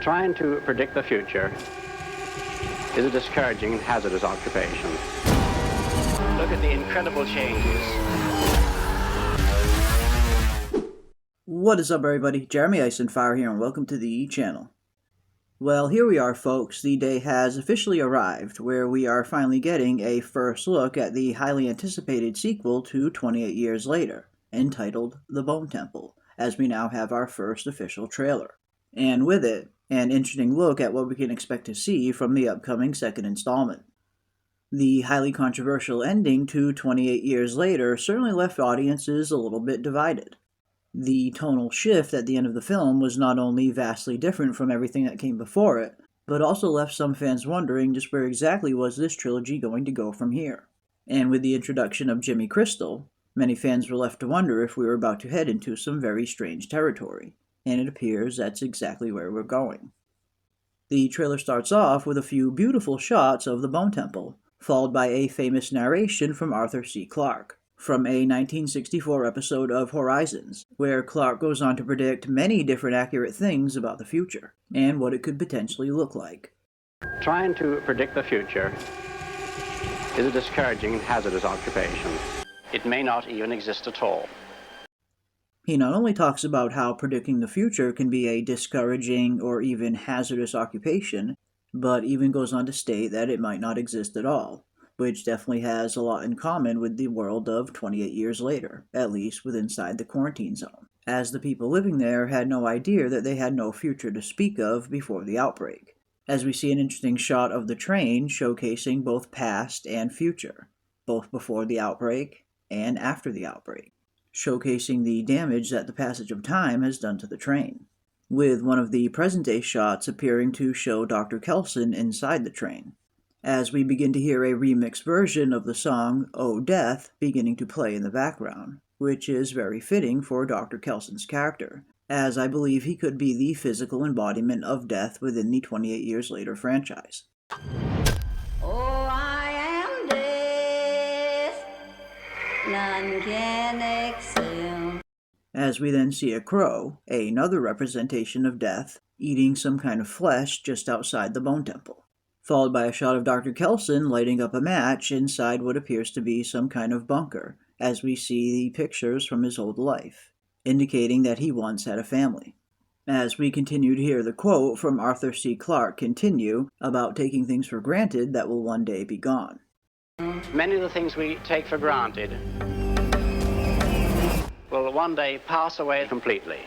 Trying to predict the future is a discouraging and hazardous occupation. Look at the incredible changes. What is up, everybody? Jeremy Eisenfire here, and welcome to the channel. Well, here we are, folks. The day has officially arrived, where we are finally getting a first look at the highly anticipated sequel to 28 Years Later, entitled The Bone Temple, as we now have our first official trailer. And with it, an interesting look at what we can expect to see from the upcoming second installment. The highly controversial ending to 28 Years Later certainly left audiences a little bit divided. The tonal shift at the end of the film was not only vastly different from everything that came before it, but also left some fans wondering just where exactly was this trilogy going to go from here. And with the introduction of Jimmy Crystal, many fans were left to wonder if we were about to head into some very strange territory, and it appears that's exactly where we're going. The trailer starts off with a few beautiful shots of the Bone Temple, followed by a famous narration from Arthur C. Clarke, from a 1964 episode of Horizons, where Clarke goes on to predict many different accurate things about the future, and what it could potentially look like. Trying to predict the future is a discouraging and hazardous occupation. It may not even exist at all. He not only talks about how predicting the future can be a discouraging or even hazardous occupation, but even goes on to state that it might not exist at all, which definitely has a lot in common with the world of 28 years later, at least with inside the quarantine zone, as the people living there had no idea that they had no future to speak of before the outbreak, as we see an interesting shot of the train showcasing both past and future, both before the outbreak and after the outbreak, showcasing the damage that the passage of time has done to the train, with one of the present-day shots appearing to show Dr. Kelson inside the train, as we begin to hear a remixed version of the song "Oh Death" beginning to play in the background, which is very fitting for Dr. Kelson's character, as I believe he could be the physical embodiment of death within the 28 Years Later franchise. Oh, I am death, none can excel. As we then see a crow, another representation of death, eating some kind of flesh just outside the Bone Temple, followed by a shot of Dr. Kelson lighting up a match inside what appears to be some kind of bunker, as we see the pictures from his old life, indicating that he once had a family. As we continue to hear the quote from Arthur C. Clarke continue about taking things for granted that will one day be gone. Many of the things we take for granted will one day pass away completely.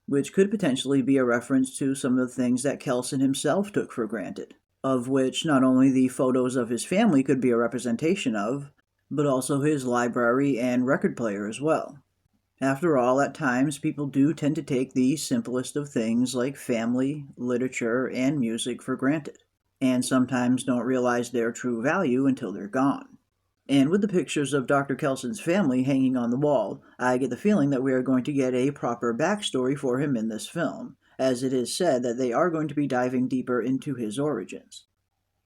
Which could potentially be a reference to some of the things that Kelson himself took for granted, of which not only the photos of his family could be a representation of, but also his library and record player as well. After all, at times people do tend to take the simplest of things like family, literature, and music for granted, and sometimes don't realize their true value until they're gone. And with the pictures of Dr. Kelson's family hanging on the wall, I get the feeling that we are going to get a proper backstory for him in this film, as it is said that they are going to be diving deeper into his origins.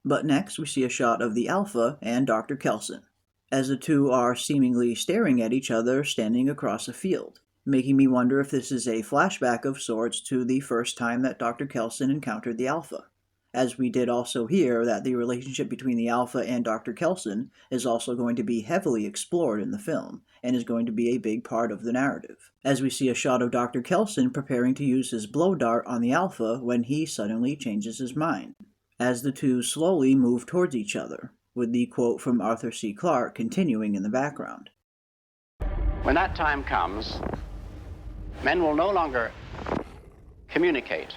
But next we see a shot of the Alpha and Dr. Kelson, as the two are seemingly staring at each other standing across a field, making me wonder if this is a flashback of sorts to the first time that Dr. Kelson encountered the Alpha, as we did also hear that the relationship between the Alpha and Dr. Kelson is also going to be heavily explored in the film, and is going to be a big part of the narrative, as we see a shot of Dr. Kelson preparing to use his blow dart on the Alpha when he suddenly changes his mind, as the two slowly move towards each other, with the quote from Arthur C. Clarke continuing in the background. When that time comes, men will no longer communicate.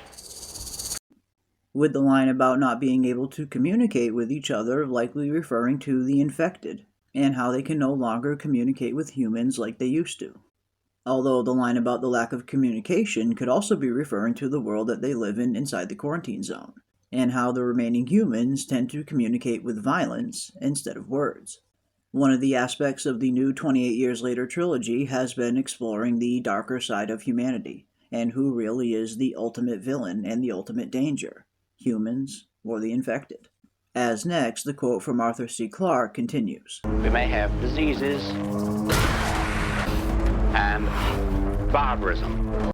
With the line about not being able to communicate with each other likely referring to the infected, and how they can no longer communicate with humans like they used to. Although the line about the lack of communication could also be referring to the world that they live in inside the quarantine zone, and how the remaining humans tend to communicate with violence instead of words. One of the aspects of the new 28 Years Later trilogy has been exploring the darker side of humanity, and who really is the ultimate villain and the ultimate danger, humans or the infected. As next, the quote from Arthur C. Clarke continues. We may have diseases and barbarism.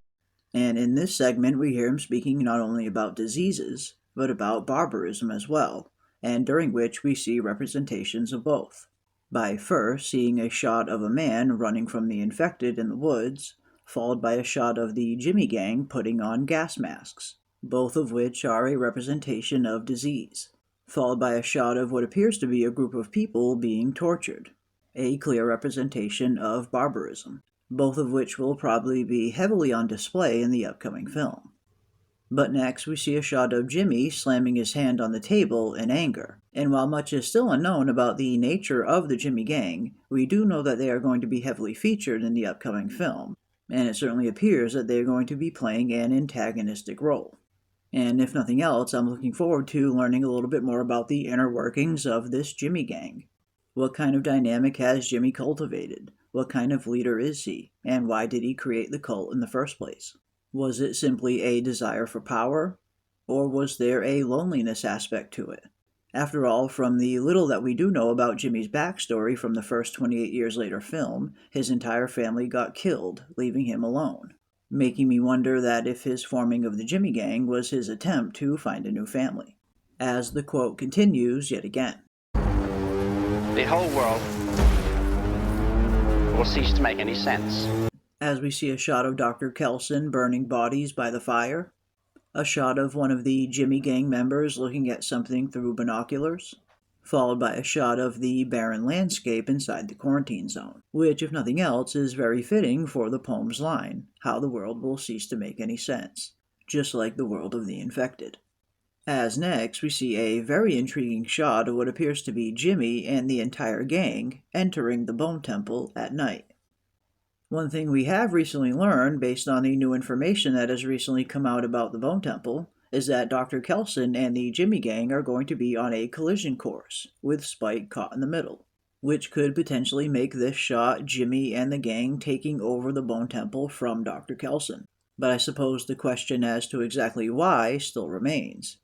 And in this segment, we hear him speaking not only about diseases, but about barbarism as well, and during which we see representations of both. By first seeing a shot of a man running from the infected in the woods, followed by a shot of the Jimmy Gang putting on gas masks, both of which are a representation of disease, followed by a shot of what appears to be a group of people being tortured, a clear representation of barbarism, both of which will probably be heavily on display in the upcoming film. But next, we see a shot of Jimmy slamming his hand on the table in anger. And while much is still unknown about the nature of the Jimmy Gang, we do know that they are going to be heavily featured in the upcoming film, and it certainly appears that they are going to be playing an antagonistic role. And if nothing else, I'm looking forward to learning a little bit more about the inner workings of this Jimmy Gang. What kind of dynamic has Jimmy cultivated? What kind of leader is he? And why did he create the cult in the first place? Was it simply a desire for power? Or was there a loneliness aspect to it? After all, from the little that we do know about Jimmy's backstory from the first 28 Years Later film, his entire family got killed, leaving him alone, making me wonder that if his forming of the Jimmy Gang was his attempt to find a new family. As the quote continues yet again. The whole world will cease to make any sense. As we see a shot of Dr. Kelson burning bodies by the fire, a shot of one of the Jimmy Gang members looking at something through binoculars, followed by a shot of the barren landscape inside the quarantine zone, which, if nothing else, is very fitting for the poem's line, how the world will cease to make any sense, just like the world of the infected. As next, we see a very intriguing shot of what appears to be Jimmy and the entire gang entering the Bone Temple at night. One thing we have recently learned, based on the new information that has recently come out about the Bone Temple, is that Dr. Kelson and the Jimmy Gang are going to be on a collision course, with Spike caught in the middle, which could potentially make this shot Jimmy and the gang taking over the Bone Temple from Dr. Kelson. But I suppose the question as to exactly why still remains.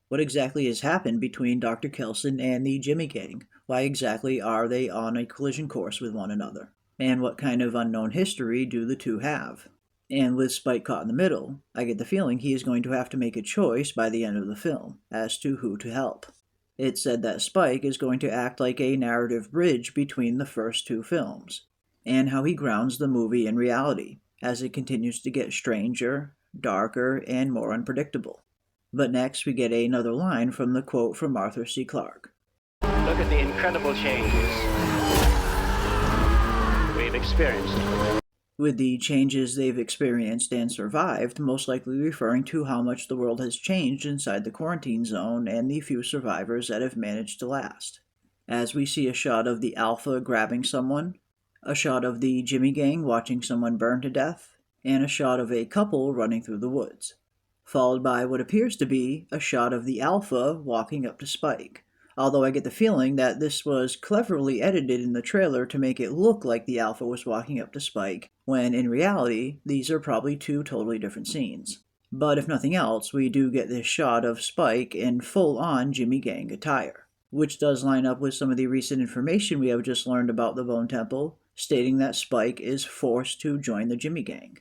What exactly has happened between Dr. Kelson and the Jimmy Gang? Why exactly are they on a collision course with one another? And what kind of unknown history do the two have? And with Spike caught in the middle, I get the feeling he is going to have to make a choice by the end of the film as to who to help. It's said that Spike is going to act like a narrative bridge between the first two films, and how he grounds the movie in reality, as it continues to get stranger, darker, and more unpredictable. But next we get another line from the quote from Arthur C. Clarke. Look at the incredible changes we've experienced. With the changes they've experienced and survived, most likely referring to how much the world has changed inside the quarantine zone and the few survivors that have managed to last. As we see a shot of the Alpha grabbing someone, a shot of the Jimmy Gang watching someone burn to death, and a shot of a couple running through the woods, followed by what appears to be a shot of the Alpha walking up to Spike. Although I get the feeling that this was cleverly edited in the trailer to make it look like the Alpha was walking up to Spike, when in reality, these are probably two totally different scenes. But if nothing else, we do get this shot of Spike in full-on Jimmy Gang attire, which does line up with some of the recent information we have just learned about the Bone Temple, stating that Spike is forced to join the Jimmy Gang.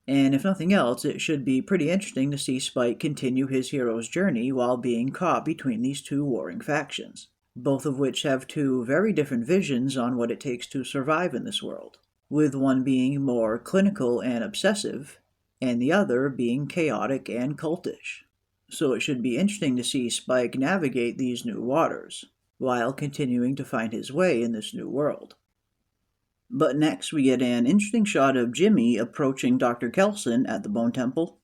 And if nothing else, it should be pretty interesting to see Spike continue his hero's journey while being caught between these two warring factions, both of which have two very different visions on what it takes to survive in this world, with one being more clinical and obsessive, and the other being chaotic and cultish. So it should be interesting to see Spike navigate these new waters, while continuing to find his way in this new world. But next we get an interesting shot of Jimmy approaching Dr. Kelson at the Bone Temple,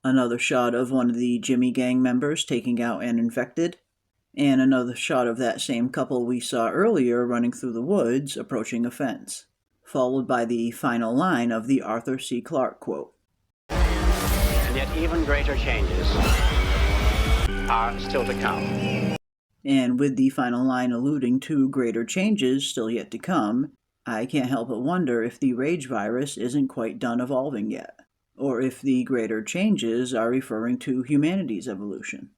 another shot of one of the Jimmy Gang members taking out an infected, and another shot of that same couple we saw earlier running through the woods approaching a fence, followed by the final line of the Arthur C. Clarke quote. And yet even greater changes are still to come. And with the final line alluding to greater changes still yet to come, I can't help but wonder if the rage virus isn't quite done evolving yet, or if the greater changes are referring to humanity's evolution,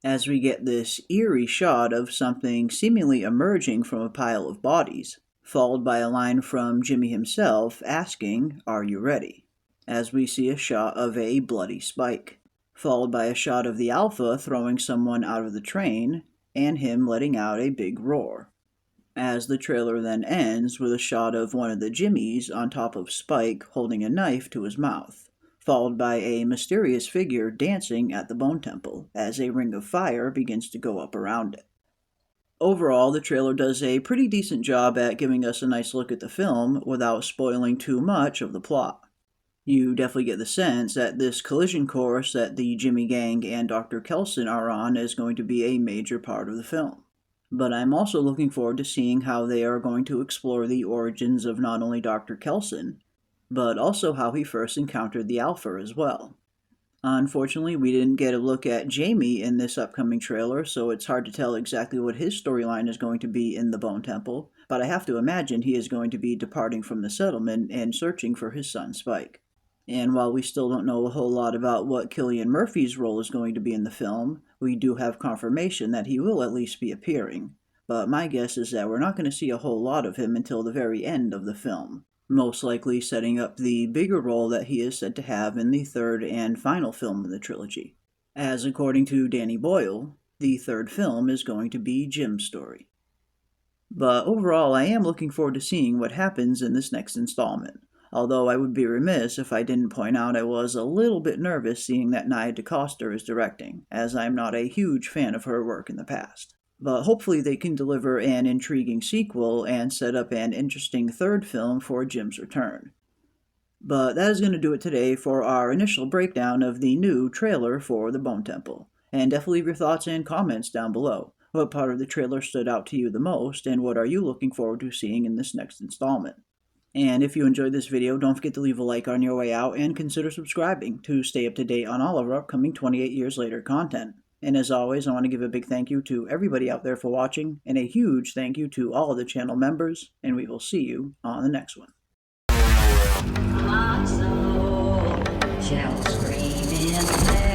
as we get this eerie shot of something seemingly emerging from a pile of bodies, followed by a line from Jimmy himself asking, "Are you ready?" as we see a shot of a bloody Spike, followed by a shot of the Alpha throwing someone out of the train, and him letting out a big roar. As the trailer then ends with a shot of one of the Jimmies on top of Spike holding a knife to his mouth, followed by a mysterious figure dancing at the Bone Temple as a ring of fire begins to go up around it. Overall, the trailer does a pretty decent job at giving us a nice look at the film without spoiling too much of the plot. You definitely get the sense that this collision course that the Jimmy Gang and Dr. Kelson are on is going to be a major part of the film. But I'm also looking forward to seeing how they are going to explore the origins of not only Dr. Kelson, but also how he first encountered the Alpha as well. Unfortunately, we didn't get a look at Jamie in this upcoming trailer, so it's hard to tell exactly what his storyline is going to be in the Bone Temple, but I have to imagine he is going to be departing from the settlement and searching for his son Spike. And while we still don't know a whole lot about what Cillian Murphy's role is going to be in the film, we do have confirmation that he will at least be appearing. But my guess is that we're not going to see a whole lot of him until the very end of the film, most likely setting up the bigger role that he is said to have in the third and final film in the trilogy. As according to Danny Boyle, the third film is going to be Jim's story. But overall, I am looking forward to seeing what happens in this next installment. Although I would be remiss if I didn't point out I was a little bit nervous seeing that Nia DaCosta is directing, as I'm not a huge fan of her work in the past. But hopefully they can deliver an intriguing sequel and set up an interesting third film for Jim's return. But that is going to do it today for our initial breakdown of the new trailer for the Bone Temple. And definitely leave your thoughts and comments down below. What part of the trailer stood out to you the most, and what are you looking forward to seeing in this next installment? And if you enjoyed this video, don't forget to leave a like on your way out and consider subscribing to stay up to date on all of our upcoming 28 Years Later content. And as always, I want to give a big thank you to everybody out there for watching, and a huge thank you to all of the channel members, and we will see you on the next one. Lots of shall scream in